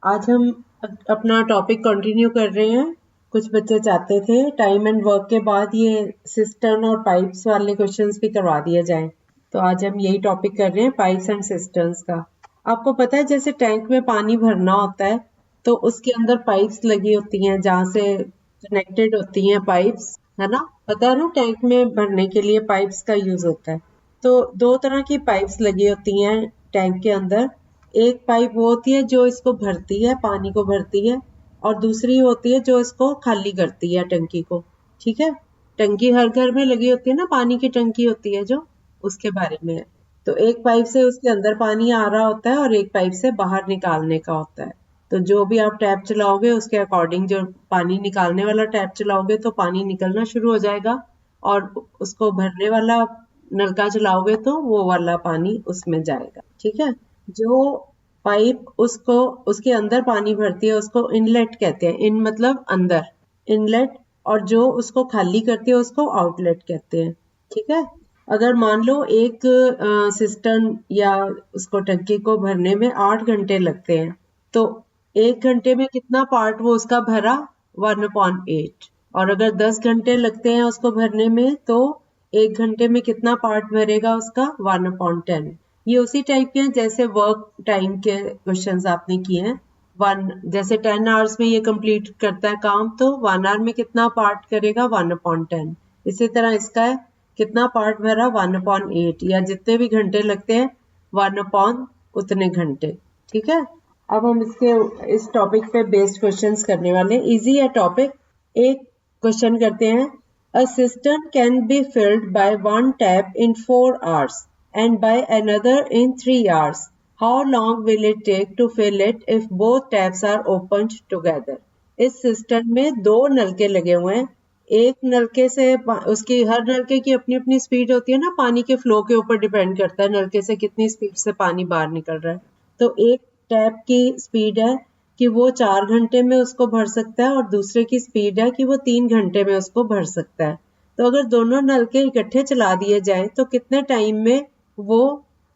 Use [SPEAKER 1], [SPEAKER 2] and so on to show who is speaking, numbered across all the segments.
[SPEAKER 1] आज हम अपना टॉपिक कंटिन्यू कर रहे हैं। कुछ बच्चे चाहते थे टाइम एंड वर्क के बाद ये सिस्टर्न और पाइप्स वाले क्वेश्चंस भी करवा दिए जाएं। तो आज हम यही टॉपिक कर रहे हैं, पाइप्स एंड सिस्टर्न्स का। आपको पता है जैसे टैंक में पानी भरना होता है तो उसके अंदर पाइप्स लगी होती हैं, जहाँ से कनेक्टेड होती हैं पाइप्स, है ना। पता है ना, टैंक में भरने के लिए पाइप्स का यूज होता है। तो दो तरह की पाइप्स लगी होती हैं टैंक के अंदर। एक पाइप वो होती है जो इसको भरती है, पानी को भरती है, और दूसरी होती है जो इसको खाली करती है, टंकी को। ठीक है, टंकी हर घर में लगी होती है ना, पानी की टंकी होती है जो, उसके बारे में है। तो एक पाइप से उसके अंदर पानी आ रहा होता है और एक पाइप से बाहर निकालने का होता है। तो जो भी आप टैप चलाओगे उसके अकॉर्डिंग, जो पानी निकालने वाला टैप चलाओगे तो पानी निकलना शुरू हो जाएगा, और उसको भरने वाला नलका चलाओगे तो वो वाला पानी उसमें जाएगा। ठीक है, जो पाइप उसको, उसके अंदर पानी भरती है उसको इनलेट कहते हैं। इन मतलब अंदर, इनलेट, और जो उसको खाली करती है उसको आउटलेट कहते हैं। ठीक है, अगर मान लो एक सिस्टर्न या उसको टंकी को भरने में 8 घंटे लगते हैं, तो 1 घंटे में कितना पार्ट वो उसका भरा, 1/8। और अगर 10 घंटे लगते हैं उसको भरने में, तो 1 घंटे में कितना पार्ट भरेगा उसका, 1/10। ये उसी टाइप के हैं जैसे वर्क टाइम के क्वेश्चंस आपने किए हैं। जैसे 10 आवर्स में ये कंप्लीट करता है काम, तो 1 आवर में कितना पार्ट करेगा, 1/10। इसी तरह इसका है, कितना पार्ट भरा, 1/8, या जितने भी घंटे लगते हैं 1/ उतने घंटे। ठीक है, अब हम इस टॉपिक पे बेस्ड क्वेश्चंस करने वाले। इजी है टॉपिक। एक क्वेश्चन करते हैं। A system can be filled by one tap in 4 hours and by another in 3 hours. How long will it take to fill it if both taps are opened together? इस system में 2 नलके लगे हुए हैं। एक नलके से उसकी, हर नलके की अपनी अपनी स्पीड होती है ना, पानी के फ्लो के ऊपर डिपेंड करता है नलके से कितनी स्पीड से पानी बाहर निकल रहा है। तो एक टैप की स्पीड है कि वो 4 घंटे में उसको भर सकता है, और दूसरे की स्पीड है कि वो 3 घंटे में उसको भर सकता है। तो अगर दोनों नलके इकट्ठे चला दिए जाए तो कितने टाइम में वो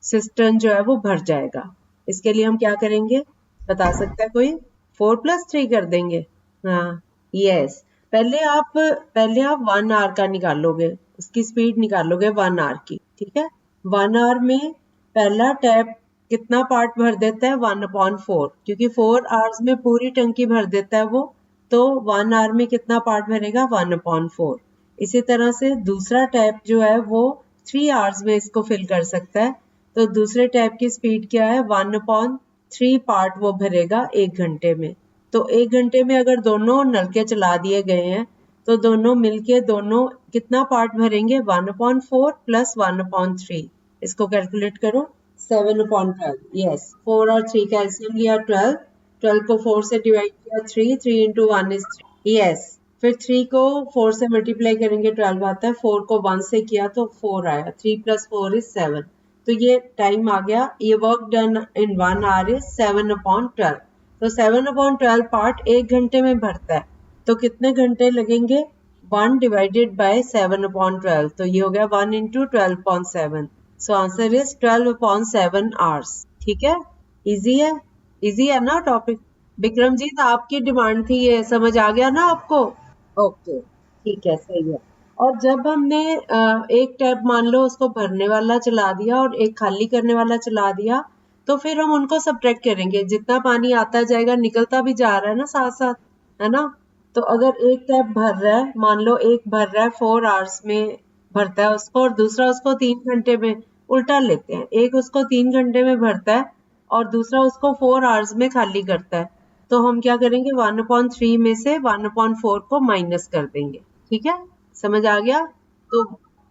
[SPEAKER 1] सिस्टर्न जो है वो भर जाएगा। इसके लिए हम क्या करेंगे, बता सकता है कोई? 4+3 कर देंगे। हाँ, यस। पहले आप 1 आवर का निकालोगे, उसकी स्पीड निकालोगे 1 आवर की। ठीक है, 1 आवर में पहला टैप कितना पार्ट भर देता है, 1/4, क्योंकि 4 आवर्स में पूरी टंकी भर देता है वो। तो 1 आवर में कितना पार्ट भरेगा, 1/4। इसी तरह से दूसरा टैप जो है वो 3 आवर्स में इसको फिल कर सकता है। तो दूसरे टैप की स्पीड क्या है, 1/3 पार्ट वो भरेगा 1 घंटे में। तो 1 घंटे में अगर दोनों नलके चला दिए गए हैं तो दोनों मिलके दोनों कितना पार्ट भरेंगे, 1/4 प्लस 1/3। इसको कैलकुलेट करो, 7/12। यस, 4 और 3 का एलसीएम लिया 12, 12 को 4 से डिवाइड किया 3, 3 into 1 is 3। यस, फिर 3 को 4 से मल्टीप्लाई करेंगे 12 आता है, 4 को 1 से किया तो 4 आया, 3 + 4 is 7। तो ये टाइम आ गया, ये work done in 1 hour is 7/12। तो 7/12 पार्ट 1 घंटे में भरता है, तो कितने घंटे लगेंगे, 1 डिवाइडेड बाय 7/12। तो ये हो गया 1 into 12.7। So answer is 12/7 hours। ठीक है, इजी है, इजी है ना टॉपिक। विक्रमजीत, आपकी डिमांड थी, ये समझ आ गया ना आपको? ओके, ठीक है, सही है। और जब हमने एक टैप मान लो उसको भरने वाला चला दिया और एक खाली करने वाला चला दिया, तो फिर हम उनको सब्ट्रैक्ट करेंगे। जितना पानी आता जाएगा निकलता भी जा रहा है ना साथ साथ, है ना। तो अगर एक टैप भर रहा है, मान लो एक भर रहा है 4 आवर्स में भरता है उसको, और दूसरा उसको 3 घंटे में, उल्टा लेते हैं, एक उसको 3 घंटे में भरता है और दूसरा उसको 4 आवर्स में खाली करता है। तो हम क्या करेंगे, 1/3 में से 1/4 को माइनस कर देंगे। ठीक है, समझ आ गया?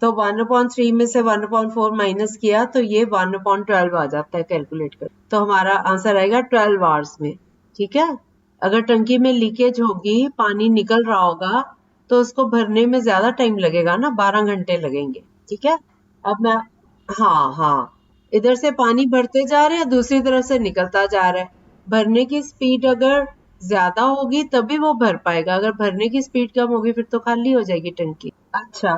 [SPEAKER 1] तो 1/3 में से 1/4 माइनस किया तो ये 1/12 आ जाता है कैलकुलेट कर। तो हमारा आंसर आएगा 12 आवर्स में। ठीक है, अगर टंकी में लीकेज होगी, पानी निकल रहा होगा, तो उसको भरने में ज्यादा टाइम लगेगा ना, 12 घंटे लगेंगे। ठीक है, अब मैं, हाँ हाँ, इधर से पानी भरते जा रहे हैं, दूसरी तरफ से निकलता जा रहा है। भरने की स्पीड अगर ज्यादा होगी तभी वो भर पाएगा, अगर भरने की स्पीड कम होगी फिर तो खाली हो जाएगी टंकी। अच्छा,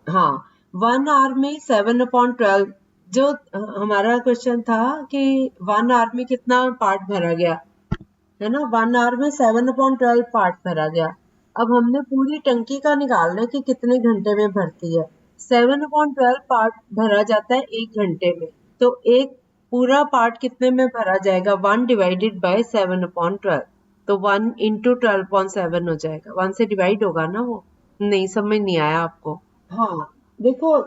[SPEAKER 1] हाँ, 1 आवर में 7/12, जो हमारा क्वेश्चन था कि 1 आवर में कितना पार्ट भरा गया, है ना, 1 आवर में 7/12 पार्ट भरा गया। अब हमने पूरी टंकी का निकालना है कि कितने घंटे में भरती है। 7/12 पार्ट भरा जाता है 1 घंटे में, तो एक पूरा पार्ट कितने में भरा जाएगा? 1 डिवाइडेड बाय 7/12, तो 1 इंटू 12.7 हो जाएगा। 1 से डिवाइड होगा ना वो? नहीं, समझ नहीं आया आपको? हाँ, देखो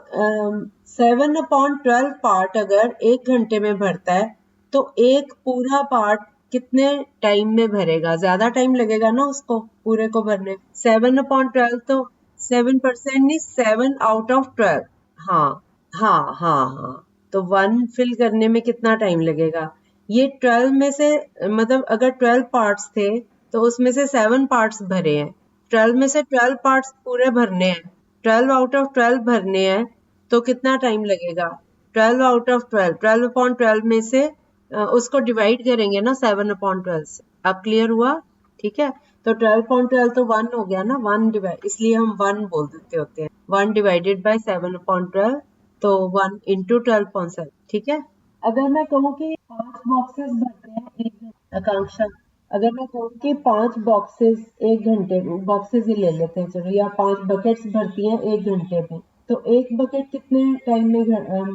[SPEAKER 1] 7/12 पार्ट अगर 1 घंटे में भरता है तो एक पूरा पार्ट कितने टाइम में भरेगा? ज्यादा टाइम लगेगा ना उसको पूरे को भरने। 7/12 तो 7% नहीं, 7/12। हाँ हाँ हाँ हाँ, तो 1 फिल करने में कितना टाइम लगेगा? ये 12 में से, मतलब अगर 12 पार्ट्स थे तो उसमें से 7 पार्ट्स भरे हैं। 12 में से 12 पार्ट्स पूरे भरने हैं, 12/12 भरने हैं, तो कितना टाइम लगेगा? 12/12, 12/12 में से उसको डिवाइड करेंगे ना 7/12 से। अब क्लियर हुआ? ठीक है, तो 12/12 तो 1 हो गया ना, 1 डिवाइड, इसलिए हम 1 बोल देते होते हैं। 1 डिवाइडेड बाय 7/12, तो 1 इंटू 12.7। ठीक है, अगर मैं कहूँ कि 5 बॉक्सेस भरते हैं आकांक्षा, अगर मैं कहूँ कि 5 बॉक्सेस 1 घंटे में, बॉक्सेस ही ले लेते हैं चलो, या 5 बकेट्स भरती हैं 1 घंटे में, तो एक बकेट कितने टाइम में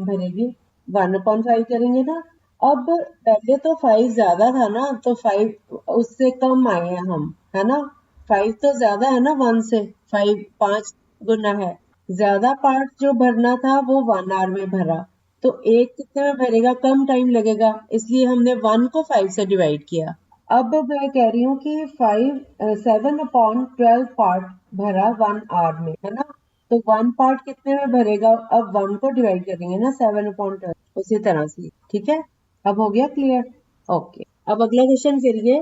[SPEAKER 1] भरेगी? 1/5 करेंगे ना। अब पहले तो 5 ज्यादा था ना, तो 5 उससे कम आए हैं हम, है ना। 5 तो ज्यादा है ना 1 से, 5 गुना है। ज्यादा पार्ट जो भरना था वो 1 आवर में भरा, तो एक कितने में भरेगा? कम टाइम लगेगा, इसलिए हमने 1 को 5 से डिवाइड किया। अब मैं कह रही हूँ कि 7/12 पार्ट भरा 1 आवर में, है ना, तो 1 पार्ट कितने में भरेगा? अब 1 को डिवाइड करेंगे ना 7/12, उसी तरह से। ठीक है, अब हो गया क्लियर? ओके, अब अगला क्वेश्चन करिए।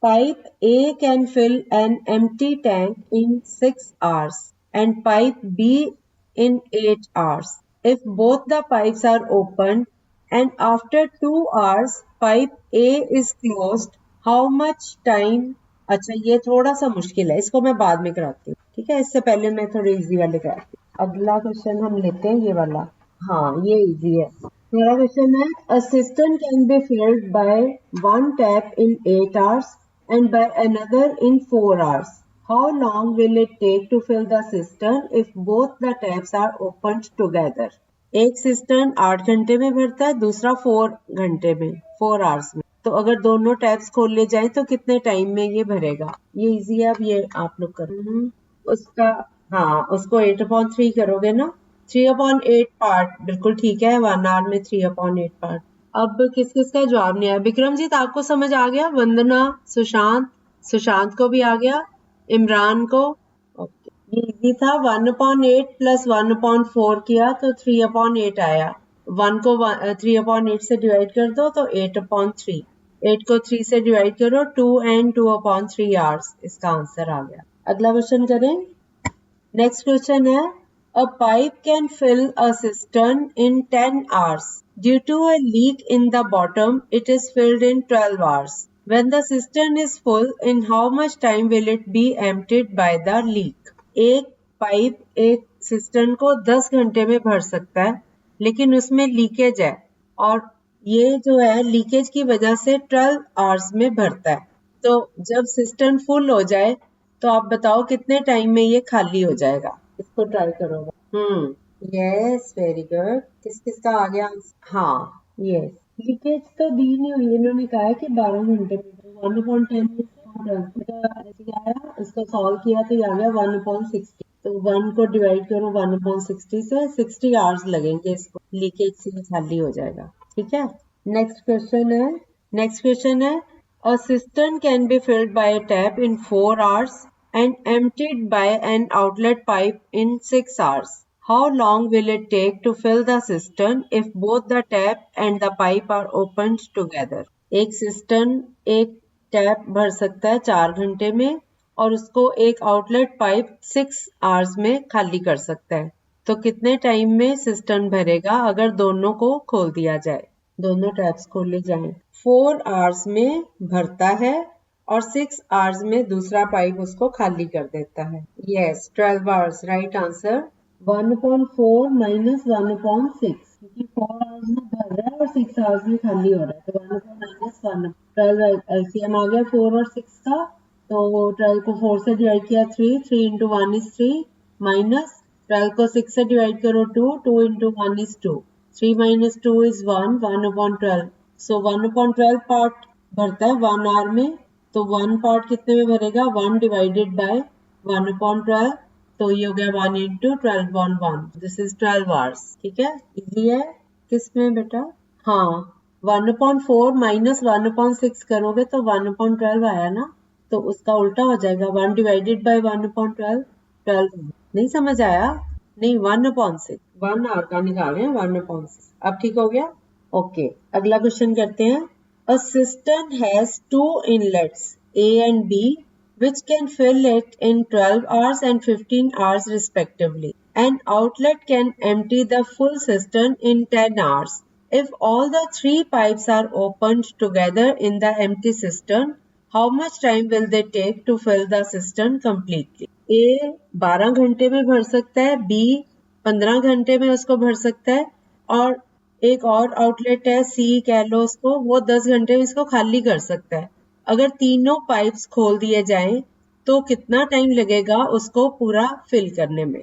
[SPEAKER 1] Pipe A can fill an empty tank in 6 hours and pipe B in 8 hours. If both the pipes are open and after 2 hours pipe A is closed, how much time? अच्छा, ये थोड़ा सा मुश्किल है, इसको मैं बाद में कराती हूँ। ठीक है, इससे पहले मैं थोड़े इजी वाले कराती हूँ। अगला क्वेश्चन हम लेते हैं ये वाला। हाँ, ये इजी है। मेरा क्वेश्चन है, a cistern can be filled by one tap in 8 hours and by another in 4 hours. How long will it take to fill the cistern if both the taps are opened together? एक cistern 8 घंटे में भरता है, दूसरा 4 घंटे में, 4 hours में। तो अगर दोनों टैप्स खोल ले जाएं तो कितने टाइम में ये भरेगा? ये इजी है, अब ये आप लोग करो। उसका, हाँ, उसको 8/3 करोगे ना, 3/8 पार्ट, बिल्कुल ठीक है, 1 आवर में 3/8 पार्ट। अब किस किस का जवाब नहीं आया? विक्रमजीत, आपको समझ आ गया? वंदना, सुशांत, सुशांत को भी आ गया, इमरान को? ओके, ये इजी था। 1/8 प्लस 1/4 किया तो 3/8 आया। 1 को 3/8 से डिवाइड कर दो तो 8/3। 8 को 3 से डिवाइड करो, 2 and 2/3 आवर्स, इसका आंसर आ गया। अगला क्वेश्चन करें। नेक्स्ट क्वेश्चन है, a pipe can fill a cistern in 10 hours. Due to a leak in the bottom, it is filled in 12 hours. When the cistern is full, in how much time will it be emptied by the leak? एक pipe एक cistern को 10 घंटे में भर सकता है, लेकिन उसमें लीकेज है, और ये जो है लीकेज की वजह से 12 आवर्स में भरता है। तो जब सिस्टर्न फुल हो जाए तो आप बताओ कितने टाइम में ये खाली हो जाएगा? इसको ट्राई करोगे? Yes, very good. किस किस का आ गया? हाँ, यस। लीकेज तो दी नहीं हुई, इन्होंने कहा है कि 12 घंटे में 1/10 आया, इसको सॉल्व किया तो ये आ गया 1/60। तो 1 को डिवाइड करो 1/60 से, 60 आवर्स लगेंगे इसको, लीकेज से खाली हो जाएगा। ठीक है, नेक्स्ट क्वेश्चन है। नेक्स्ट क्वेश्चन है, a cistern can be filled by a tap in 4 hours and emptied by an outlet pipe in 6 hours. How long will it take to fill the cistern if both the tap and the pipe are opened together? एक cistern एक tap भर सकता है 4 घंटे में, और उसको एक आउटलेट पाइप 6 आवर्स में खाली कर सकता है। तो कितने टाइम में सिस्टर्न भरेगा अगर दोनों को खोल दिया जाए, दोनों टैप्स खोले जाएं? 4 आवर्स में भरता है और 6 आवर्स में दूसरा पाइप उसको खाली कर देता है। Yes, 12 hours, right answer. 1/4 minus 1/6, क्योंकि 4 आवर्स में भर रहा है और 6 आवर्स में खाली हो रहा है, तो 1/4 माइनस 1। 12 एलसीएम आ गया 4 और 6 का, तो 12 को 4 से डिवाइड किया 3, 3 इंटू 1 इज 3, माइनस 12 को 6 से डिवाइड करो 2, 2 into 1 is 2, 3 minus 2 is 1, 1 upon 12। So 1 upon 12 part भरता है 1 आवर में, तो 1 पार्ट कितने में भरेगा, 1 डिवाइडेड बाय 1 अपॉन 12, तो ये हो गया 1 into 12 on 1, this is 12 hours. ठीक है, इजी है। किसमें बेटा, हाँ 1/4 माइनस 1/6 करोगे तो 1/12 आया ना, तो उसका उल्टा हो जाएगा 1 डिवाइडेड बाय 1/12, 12। नहीं समझ आया, नहीं 1/6, 1 आवर का निकाल रहे हैं 1/6। अब ठीक हो गया, ओके। अगला क्वेश्चन करते हैं। A system has 2 inlets A and B which can fill it in 12 hours and 15 hours respectively. An outlet can empty the full cistern in 10 hours. If all the 3 pipes are opened together in the empty cistern, how much time will they take to fill the cistern completely? A 12 घंटे में भर सकता है, B 15 घंटे में उसको भर सकता है, और एक और आउटलेट है C कह लो उसको, वो 10 घंटे में इसको खाली कर सकता है। अगर तीनों पाइप्स खोल दिए जाएं तो कितना टाइम लगेगा उसको पूरा फिल करने में?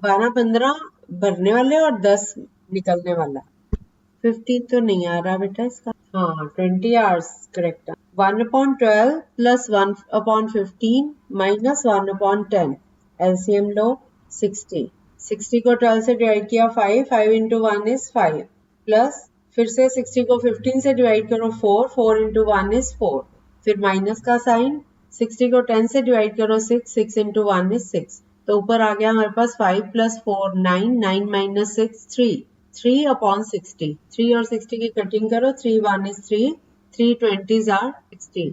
[SPEAKER 1] 12-15 भरने वाले और 10 निकलने वाला। 15 तो नहीं आ रहा बेटा इसका, हाँ 20 hours correct. 1/12 plus 1/15 minus 1/10, LCM लो 60, 60 को 12 से डिवाइड किया 5, 5 इंटू 1 इज 5, प्लस फिर से 60 को 15 से डिवाइड करो 4, 4 इंटू 1 इज 4, फिर माइनस का साइन, 60 को 10 से डिवाइड करो 6, 6 इंटू 1 इज 6, तो ऊपर आ गया हमारे पास 5 प्लस 4 9, 9 माइनस 6 3, 3/60, 3 और 60 की कटिंग करो, 3 1 is 3, 3 20s are 60।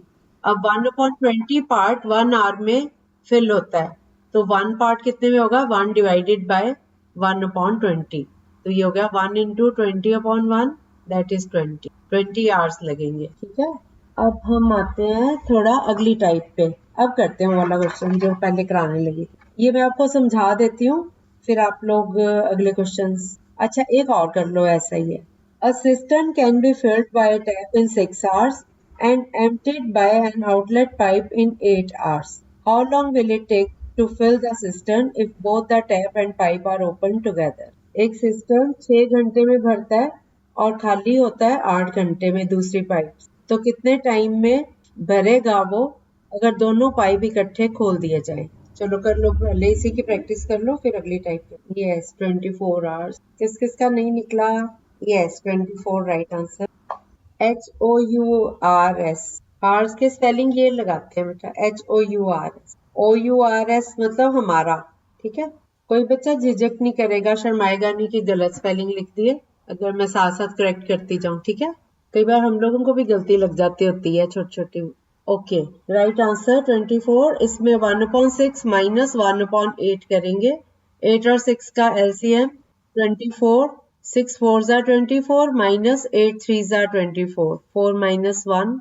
[SPEAKER 1] अब 1/20 पार्ट 1 आवर में फिल होता है, तो 1 पार्ट कितने में होगा, 1 डिवाइडेड बाय 1/20, तो ये हो गया 1 इंटू 20/1, दैट इज 20 आवर्स लगेंगे। ठीक है, अब हम आते हैं थोड़ा अगली टाइप पे। अब करते हैं वाला क्वेश्चन जो पहले कराने लगी, ये मैं आपको समझा देती हूँ, फिर आप लोग अगले क्वेश्चंस। अच्छा एक और कर लो, ऐसा ही है। A system can be filled by a tap in 6 hours and emptied by an outlet pipe in 8 hours. How long will it take to fill the cistern if both the tap and pipe are open together? एक system 6 घंटे में भरता है और खाली होता है 8 घंटे में दूसरी पाइप, तो कितने टाइम में भरेगा वो अगर दोनों पाइप इकट्ठे खोल दिए जाए? चलो कर लो, पहले इसी की प्रैक्टिस कर लो फिर अगली टाइप। Yes 24 hours. किस किस का नहीं निकला? Yes 24 right answer. HOURS, hours के स्पेलिंग ये लगाते हैं बेटा, HOURS, OURS मतलब हमारा। ठीक है, कोई बच्चा झिझक नहीं करेगा, शर्माएगा नहीं कि गलत स्पेलिंग लिख दिए, अगर मैं साथ साथ करेक्ट करती जाऊं। ठीक है, कई बार हम लोगों को भी गलती लग जाती होती है छोटी छोटी। Okay right answer 24। इसमें 1/6 माइनस 1/8 करेंगे, 8 और 6 का LCM 24, 6 4s are 24 minus 8 3s are 24, 4 minus 1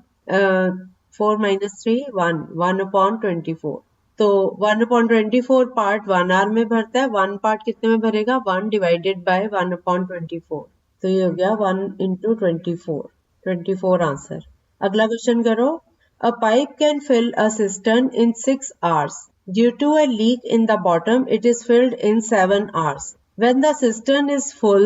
[SPEAKER 1] 4 minus 3 1, 1/24, तो 1/24 पार्ट 1 आवर में भरता है, 1 पार्ट कितने में भरेगा, 1 डिवाइडेड बाय 1/24, तो ये हो गया 1 इंटू 24, 24 आंसर। अगला क्वेश्चन करो। A pipe can fill a cistern in 6 hours. Due to a leak in the bottom, it is filled in 7 hours. When the cistern is full,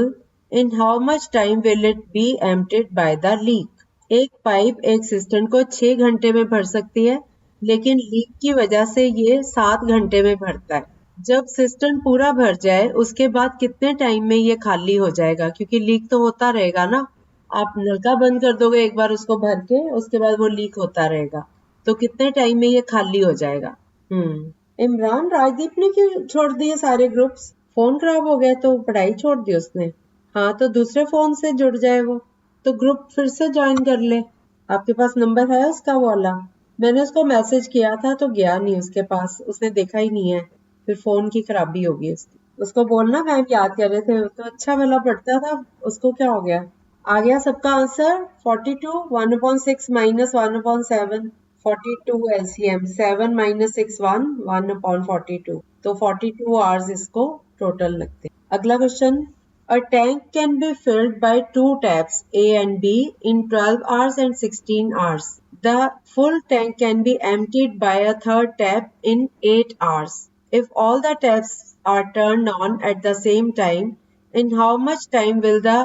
[SPEAKER 1] in how much time will it be emptied by the leak? एक pipe एक cistern को 6 घंटे में भर सकती है, लेकिन leak की वजह से ये 7 घंटे में भरता है। जब सिस्टर्न पूरा भर जाए उसके बाद कितने टाइम में ये खाली हो जाएगा, क्योंकि लीक तो होता रहेगा ना, आप नलका बंद कर दोगे एक बार उसको भर के, उसके बाद वो लीक होता रहेगा, तो कितने टाइम में ये खाली हो जाएगा? इमरान, राजदीप ने क्यों छोड़ दिए सारे ग्रुप्स? फोन खराब हो गया तो पढ़ाई छोड़ दी उसने? हाँ तो दूसरे फोन से जुड़ जाए वो, तो ग्रुप फिर से ज्वाइन कर ले। आपके पास नंबर है उसका वाला? मैंने उसको मैसेज किया था तो गया नहीं उसके पास, उसने देखा ही नहीं है, फिर फोन की खराबी होगी उसकी। उसको बोलना मैम याद कर रहे थे, तो अच्छा भला पढ़ता था, उसको क्या हो गया? आ गया सबका आंसर 42, 1/6 माइनस 1/7, 42 एलसीएम, 7 माइनस 6 1, 1/42, तो 42 आवर्स इसको टोटल लगते हैं। अगला question. A tank can be filled by two taps A and B in 12 hours and 16 hours. The full tank can be emptied by a third tap in 8 hours. If all the taps are turned on at the same time, in how much time will the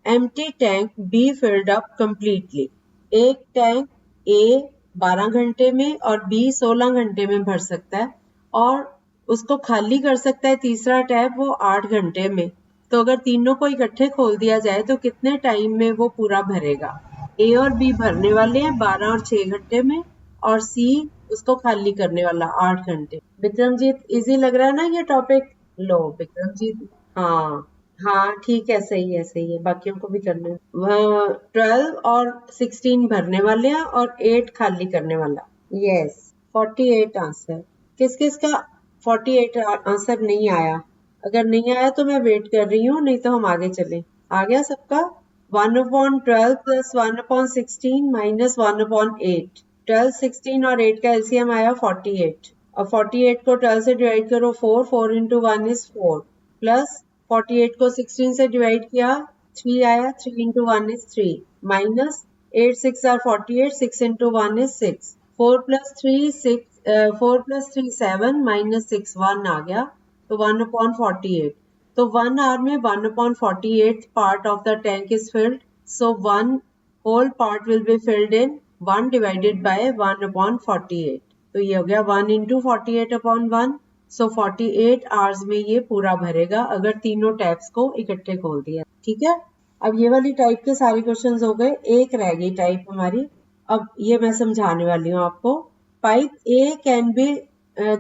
[SPEAKER 1] empty tank be filled up completely? एक tank A 12 घंटे में और B 16 घंटे में भर सकता है और उसको खाली कर सकता है तीसरा टैप वो 8 घंटे में। तो अगर तीनों को इकट्ठे खोल दिया जाए तो कितने टाइम में वो पूरा भरेगा? ए और बी भरने वाले हैं 12 और 6 घंटे में और सी उसको खाली करने वाला 8 घंटे। विक्रमजीत, इजी लग रहा है ना ये टॉपिक? लो विक्रमजीत, हाँ हाँ ठीक है, सही है, बाकियों को भी करना है। 12 और 16 भरने वाले हैं और 8 खाली करने वाला। Yes, 48 answer. किस किस का 48 आंसर नहीं आया? अगर नहीं आया तो मैं वेट कर रही हूँ, नहीं तो हम आगे चलें। आ गया सबका? 1/12 प्लस 1/16 माइनस 1/8। 12, 16 और 8 का एलसीएम आया 48। और 48 को 12 से डिवाइड करो 4, 4 into 1 is 4 प्लस 48 को 16 से डिवाइड किया 3 आया, 3 into 1 is 3 minus 8 6 are 48, 6 into 1 is 6, 4 plus 3 6, 4 plus 3 7 minus 6 1 आ गया तो 1/48. तो 1 hour में 1/48 part of the tank is filled. So 1 whole part will be filled in 1 divided by 1/48. तो ये हो गया 1 into 48/1. So 48 hours में ये पूरा भरेगा अगर तीनों टैप्स को इकट्ठे खोल दिया। ठीक है, अब ये वाली टाइप के सारे क्वेश्चंस हो गए, एक रह गई टाइप हमारी। अब ये मैं समझाने वाली हूँ आपको। Pipe A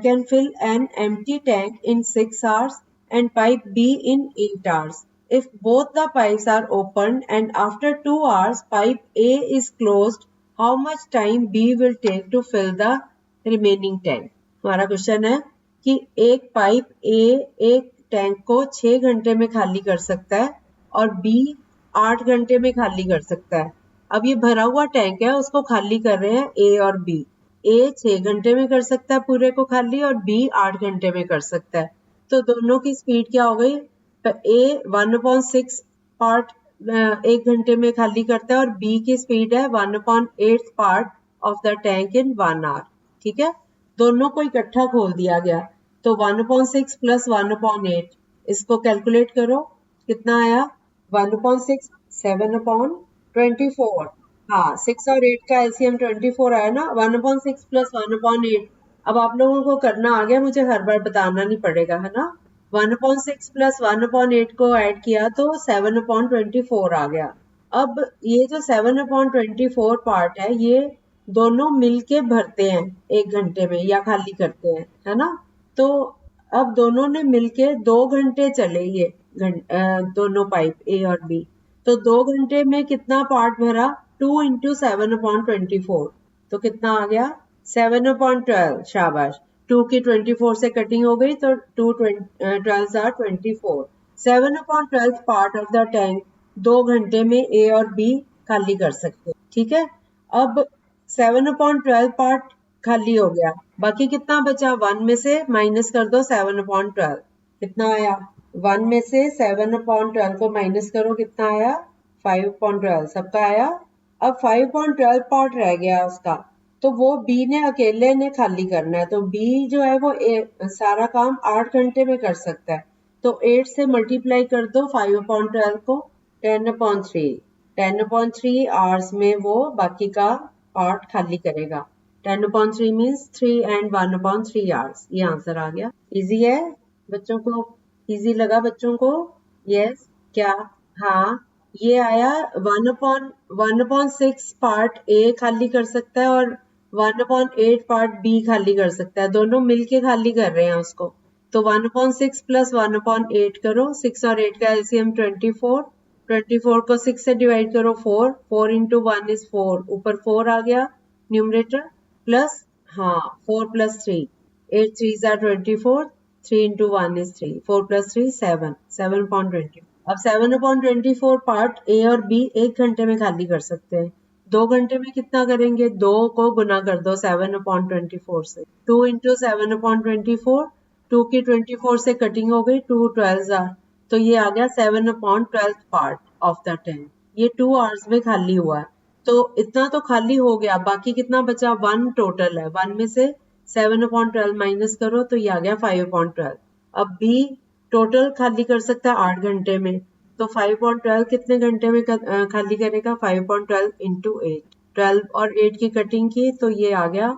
[SPEAKER 1] can fill an empty tank in 6 hours and pipe B in 8 hours. If both the pipes are opened and after 2 hours pipe A is closed, how much time B will take to fill the remaining tank? हमारा question है कि एक pipe A एक tank को 6 घंटे में खाली कर सकता है और B 8 घंटे में खाली कर सकता है। अब ये भरा हुआ टैंक है, उसको खाली कर रहे हैं A और B। A 6 घंटे में कर सकता है पूरे को खाली और B 8 घंटे में कर सकता है। तो दोनों की स्पीड क्या हो गई? तो A 1/6 पार्ट 1 घंटे में खाली करता है और B की स्पीड है 1/8 part of the tank in 1 hour। ठीक है, दोनों को इकट्ठा खोल दिया गया तो 1/6 प्लस 1/8 इसको कैलकुलेट करो, कितना आया? 1/6 7/24। हाँ, 6 और 8 का एलसीएम 24 आया ना। 1/6 प्लस 1/8। अब आप लोगों को करना आ गया, मुझे हर बार बताना नहीं पड़ेगा, है ना। 1/6 प्लस 1/8 को ऐड किया तो 7/24 आ गया। अब ये जो 7/24 पार्ट है ये दोनों मिलके भरते हैं 1 घंटे में या खाली करते हैं, है ना। तो अब दोनों ने मिलके 2 घंटे चले ये दोनों पाइप A और B। तो 2 घंटे में कितना पार्ट भरा? 2 into 7/24। तो कितना आ गया? 7/12। शाबाश, 2 की 24 से कटिंग हो गई तो 2 12 are 24। 7/12 part of the tank 2 घंटे में A और B खाली कर सकते हैं। ठीक है, अब 7/12 पार्ट खाली हो गया, बाकी कितना बचा? 1 में से माइनस कर दो 7/12, कितना आया? 1 में से 7/12 को माइनस करो, कितना आया? 5/12। सबका आया। अब 5/12 पार्ट रह गया उसका, तो वो B ने अकेले ने खाली करना है। तो B जो है वो सारा काम 8 घंटे में कर सकता है। तो 8 से मल्टीप्लाई कर दो 5/12 को, 10/3। 10/3 आवर्स में वो बाकी का पार्ट खाली करेगा। 10/3 मीन्स 3 and 1/3 आवर्स। ये आंसर आ गया। इजी है बच्चों को? इजी लगा बच्चों को? यस क्या? हाँ, ये आया 1/6 पार्ट A खाली कर सकता है और 1/8 पार्ट B खाली कर सकता है। दोनों मिलके खाली कर रहे हैं उसको। तो 1/6 प्लस 1/8 करो, 6 और 8 का एलसीएम 24। 24 को 6 से डिवाइड करो 4, 4 into 1 is 4, ऊपर 4 आ गया न्यूमरेटर, प्लस हाँ 4 plus 3, 8 3s are 24, 3 into 1 is 3, 4 plus 3 7, 7/20। अब 7/24 पार्ट A और B 1 घंटे में खाली कर सकते हैं। 2 घंटे में कितना करेंगे? 2 को गुना कर दो 7/24 से। 2 into 7/24, 2 की 24 से कटिंग हो गई, 2 12s are, तो ये आ गया 7/12 पार्ट ऑफ द 10। ये 2 आवर्स में खाली हुआ है, तो इतना तो खाली हो गया, बाकी कितना बचा? 1 टोटल है। 1 में से 7/12 माइनस करो तो ये आ गया 5/12। अब भी टोटल खाली कर सकता है 8 घंटे में, तो 5/12 कितने घंटे में खाली करेगा? 5/12 इंटू 8। 12 और 8 की कटिंग की तो ये आ गया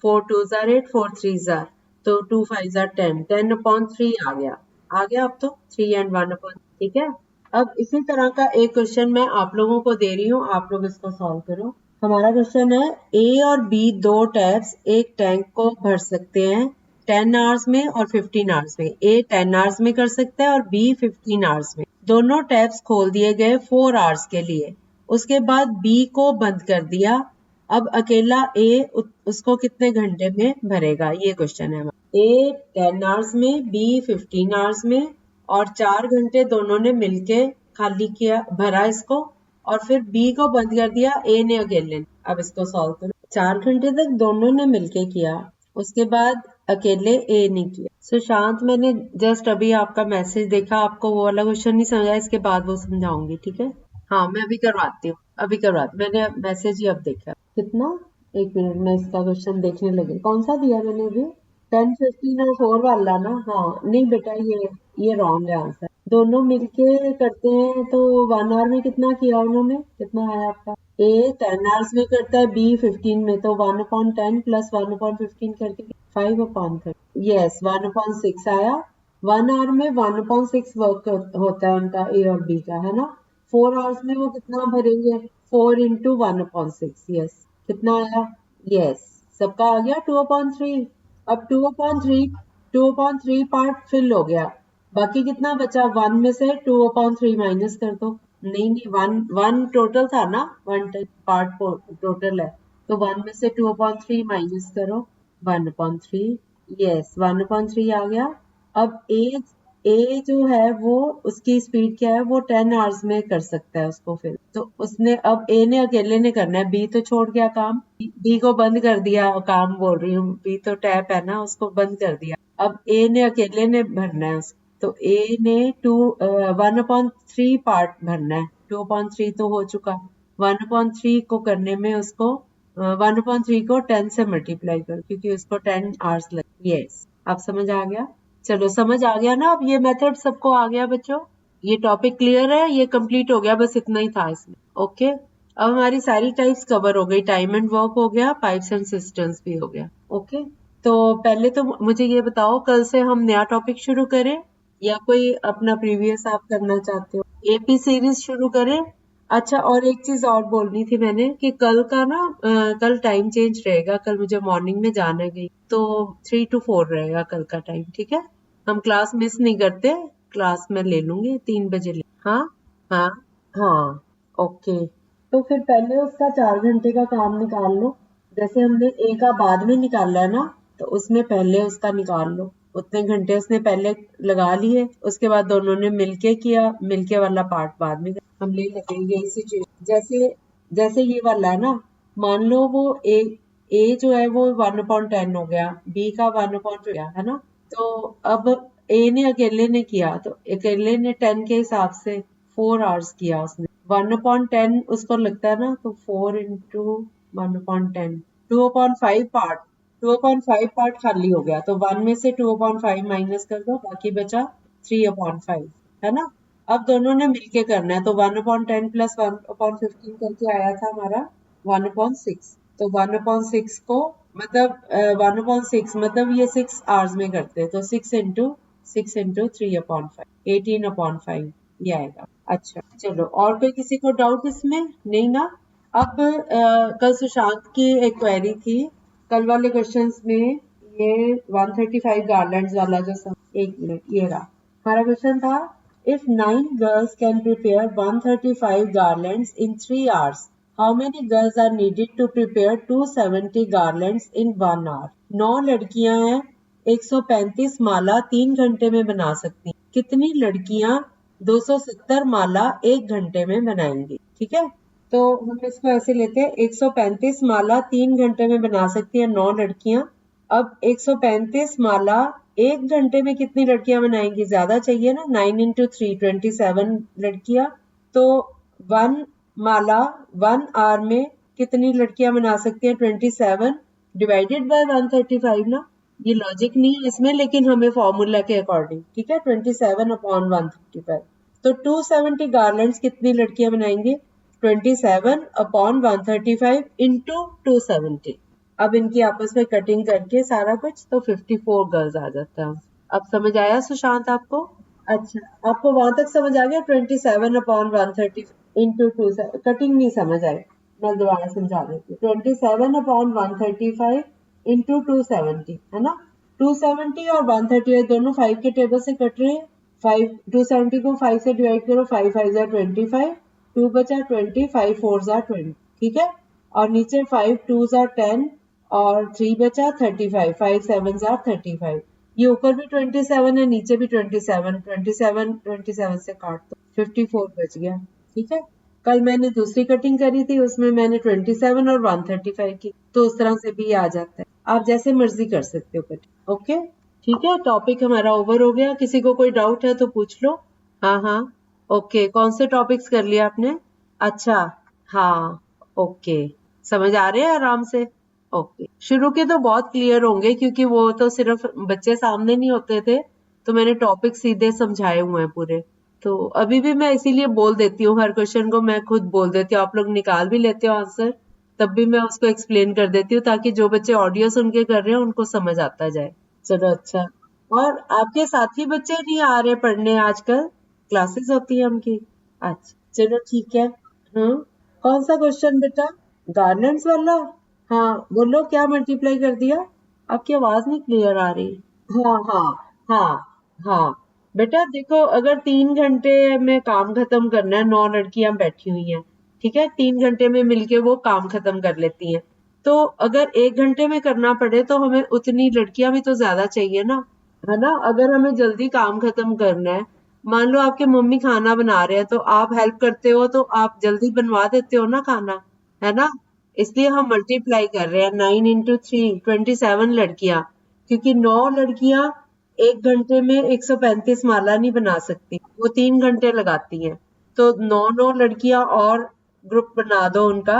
[SPEAKER 1] 4 2s are 8, 4 3s are, तो 2 5s are 10, 10/3 आ गया। अब तो 3 and 1/, ठीक है। अब इसी तरह का एक क्वेश्चन मैं आप लोगों को दे रही हूँ, आप लोग इसको सॉल्व करो। हमारा क्वेश्चन है ए और बी दो टैप्स एक टैंक को भर सकते हैं 10 आवर्स में और 15 आवर्स में। ए 10 आवर्स में कर सकता है और बी 15 आवर्स में। दोनों टैप्स खोल दिए गए 4 आवर्स के लिए, उसके बाद बी को बंद कर दिया। अब अकेला ए उसको कितने घंटे में भरेगा? ये क्वेश्चन है। ए 10 आवर्स में, बी 15 आवर्स में, और 4 घंटे दोनों ने मिलके खाली किया, भरा इसको, और फिर बी को बंद कर दिया ए ने अकेले ने। अब इसको सॉल्व करो। 4 घंटे तक दोनों ने मिलके किया, उसके बाद अकेले ए ने किया। सुशांत, मैंने जस्ट अभी आपका मैसेज देखा, आपको वो वाला क्वेश्चन नहीं समझा, इसके बाद वो समझाऊंगी, ठीक है। हाँ, मैं अभी करवाती हूँ, मैंने मैसेज ही अब देखा। कितना? एक मिनट में इसका क्वेश्चन देखने लगे। कौन सा दिया मैंने अभी? 10 15 और 4 वाला ना? हाँ, नहीं बेटा, ये रॉन्ग है आंसर। दोनों मिलके करते हैं तो 1 आवर में कितना किया उन्होंने? कितना आया आपका? ए 10 आवर्स में करता है, बी 15 में, तो 1/10 प्लस 1/15 करके 5/30। यस, 1/6 आया। 1 आवर में 1/6 वर्क होता है उनका, ए और बी का, है ना। 4 आवर्स में वो कितना भरेंगे? 4 इंटू 1/6। यस, कितना आया? यस, सबका आ गया 2/3। अब 2/3 पार्ट फिल हो गया, बाकी कितना बचा? 1 में से 2/3 माइनस कर दो। नहीं, 1 टोटल था ना, 1 पार्ट टोटल है, तो 1 में से 2/3 माइनस करो, 1/3। यस, 1/3 आ गया। अब ए जो है वो, उसकी स्पीड क्या है? वो 10 आवर्स में कर सकता है उसको, फिर तो उसने, अब ए ने अकेले ने करना है, बी तो छोड़ गया काम, बी को बंद कर दिया, काम बोल रही हूँ, बी तो टैप है ना, उसको बंद कर दिया। अब ए ने अकेले ने भरना है उसको, तो ए ने 1/3 पार्ट भरना है। 2/3 तो हो चुका, 1/3 को करने में उसको 1/3 को 10 से मल्टीप्लाई कर, क्योंकि उसको 10 आवर्स लगे। यस, अब समझ आ गया? चलो, समझ आ गया ना? अब ये मेथड सबको आ गया बच्चों? ये टॉपिक क्लियर है? ये कंप्लीट हो गया, बस इतना ही था इसमें। ओके, अब हमारी सारी टाइप्स कवर हो गई। टाइम एंड वर्क हो गया, पाइप्स एंड सिस्टम्स भी हो गया। ओके, तो पहले तो मुझे ये बताओ, कल से हम नया टॉपिक शुरू करें या कोई अपना प्रीवियस आप करना चाहते हो? एपी सीरीज शुरू करें? अच्छा, और एक चीज और बोलनी थी मैंने कि कल का ना, कल टाइम चेंज रहेगा। कल मुझे मॉर्निंग में जाना है, तो 3 to 4 रहेगा कल का टाइम, ठीक है। हम क्लास मिस नहीं करते, क्लास में ले लूंगी 3 बजे हाँ हाँ हाँ, ओके। तो फिर पहले उसका 4 घंटे का काम निकाल लो। जैसे हमने ए का बाद में निकाला है ना, तो उसमें पहले उसका निकाल लो। उतने घंटे उसने पहले लगा लिए, उसके बाद दोनों ने मिलके किया, मिलके वाला पार्ट बाद में हम ले लगेंगे। इसी सिचुएशन जैसे जैसे ये वाला है ना, मान लो वो ए जो है वो 1/10 हो गया, बी का 1/2 गया, है ना। तो अब ए ने अकेले ने किया, तो अकेले ने 10 के हिसाब से 4 आवर्स किया उसने। 1/10 उसको लगता है ना, तो 4 इंटू 1/10, 2/5 पार्ट, 2/5 पार्ट खाली हो गया, तो 1 में से 2/5 माइनस कर दो, बाकी बचा 3/5, है ना। अब दोनों ने मिलके करना है, तो 1/10 प्लस 1/15 करके आया था हमारा 1/6। तो 1/6 को मतलब 1/6 मतलब ये 6 आवर्स में करते हैं, तो 6 इंटू 3/5, 18/5 ये आएगा। अच्छा, चलो, और कोई किसी को डाउट इसमें? नहीं ना। अब कल सुशांत की एक क्वेरी थी, कल वाले क्वेश्चंस में, ये 135 गार्लैंड्स वाला जो एक मिनट, ये रहा हमारा क्वेश्चन था। If 9 girls can prepare 135 garlands in 3 hours, how many girls are needed to prepare 270 garlands in 1 hour? 9 लड़कियां हैं, 135 माला 3 घंटे में बना सकती हैं। कितनी लड़कियां 270 माला 1 घंटे में बनाएंगी? ठीक है, तो हम इसको ऐसे लेते हैं, 135 माला 3 घंटे में बना सकती हैं 9 लड़कियां। अब 135 माला 1 घंटे में कितनी लड़कियां बनाएंगी? ज्यादा चाहिए ना, 9 into 3 27 लड़कियां। तो 1 माला 1 आवर में कितनी लड़कियां बना सकती हैं? 27 डिवाइडेड बाय 135 ना। ये लॉजिक नहीं है इसमें, लेकिन हमें फॉर्मूला के अकॉर्डिंग, ठीक है, 27 अपॉन 135। तो 270 गार्लैंड्स कितनी लड़कियां बनाएंगी? 27 अपॉन 135 इंटू 270। अब इनकी आपस में कटिंग करके सारा कुछ, तो 54 गर्ल्स आ जाता है। अब समझ आया सुशांत आपको? अच्छा, आपको वहां तक समझ आ गया? 27 अपॉन 130 इंटू 2, कटिंग नहीं समझ आई, मैं दोबारा समझा देती हूँ। 27 अपॉन 135 इंटू 270, है ना। 270 और 138 दोनों 5 के टेबल से कट रहे हैं। 5 270 को 5 से डिवाइड करो, 5 5 जा 25, 2 बचा 20, 5 4 जा 20, ठीक है। और नीचे 5 2 जा 10 और 3 बचा 35, 5 7 जा 35। ये ऊपर भी 27 है, नीचे भी 27, 27 से काट दो, 54 बच गया, ठीक है। कल मैंने दूसरी कटिंग करी थी, उसमें मैंने 27 और 135 की, तो उस तरह से भी आ जाता है। आप जैसे मर्जी कर सकते हो कटिंग, ओके, ठीक है। टॉपिक हमारा ओवर हो गया। किसी को कोई डाउट है तो पूछ लो। हाँ हाँ, ओके। कौन से टॉपिक्स कर लिया आपने? अच्छा, हाँ, ओके, समझ आ रहे हैं आराम से? ओके, शुरू के तो बहुत क्लियर होंगे, क्योंकि वो तो सिर्फ बच्चे सामने नहीं होते थे, तो मैंने टॉपिक सीधे समझाए हुए हैं पूरे। तो अभी भी मैं इसीलिए बोल देती हूँ, हर क्वेश्चन को मैं खुद बोल देती हूँ, आप लोग निकाल भी लेते हो आंसर, तब भी मैं उसको एक्सप्लेन कर देती हूँ, ताकि जो बच्चे ऑडियो सुन के कर रहे हैं उनको समझ आता जाए। चलो अच्छा। और आपके साथी बच्चे नहीं आ रहे पढ़ने आजकल? क्लासेस होती है उनकी? अच्छा, चलो ठीक है। हाँ, कौन सा क्वेश्चन बेटा? गार्लैंड्स वाला? हाँ, बोलो क्या मल्टीप्लाई कर दिया? आपकी आवाज नहीं क्लियर आ रही। हाँ हाँ हाँ हाँ, बेटा देखो, अगर 3 घंटे में काम खत्म करना है, 9 लड़कियां बैठी हुई हैं, ठीक है, 3 घंटे में मिलके वो काम खत्म कर लेती हैं। तो अगर 1 घंटे में करना पड़े तो हमें उतनी लड़कियां भी तो ज्यादा चाहिए ना, है ना। अगर हमें जल्दी काम खत्म करना है, मान लो आपके मम्मी खाना बना रहे हैं, तो आप हेल्प करते हो, तो आप जल्दी बनवा देते हो ना खाना, है ना। इसलिए हम मल्टीप्लाई कर रहे हैं, 9 into 3 27 लड़कियां, क्योंकि 9 लड़कियां 1 घंटे में 135 माला नहीं बना सकती, वो 3 घंटे लगाती हैं। तो 9 लड़कियां और ग्रुप बना दो उनका।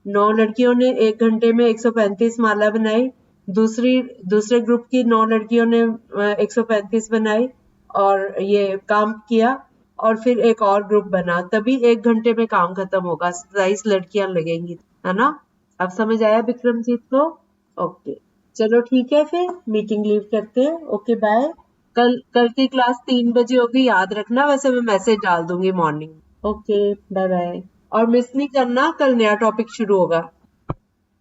[SPEAKER 1] 9 लड़कियों ने 1 घंटे में 135 माला बनाई, दूसरे ग्रुप की 9 लड़कियों ने 135 बनाई और ये काम किया, और फिर एक और ग्रुप बना, तभी 1 घंटे में काम खत्म होगा। 27 लड़कियां लगेंगी, है ना। अब समझ आया विक्रमजीत को? ओके, चलो ठीक है, फिर मीटिंग लीव करते हैं। Okay bye. कल की क्लास 3 बजे होगी, याद रखना, वैसे मैं मैसेज डाल दूंगी मॉर्निंग। Okay, bye bye. और मिस नहीं करना, कल नया टॉपिक शुरू होगा।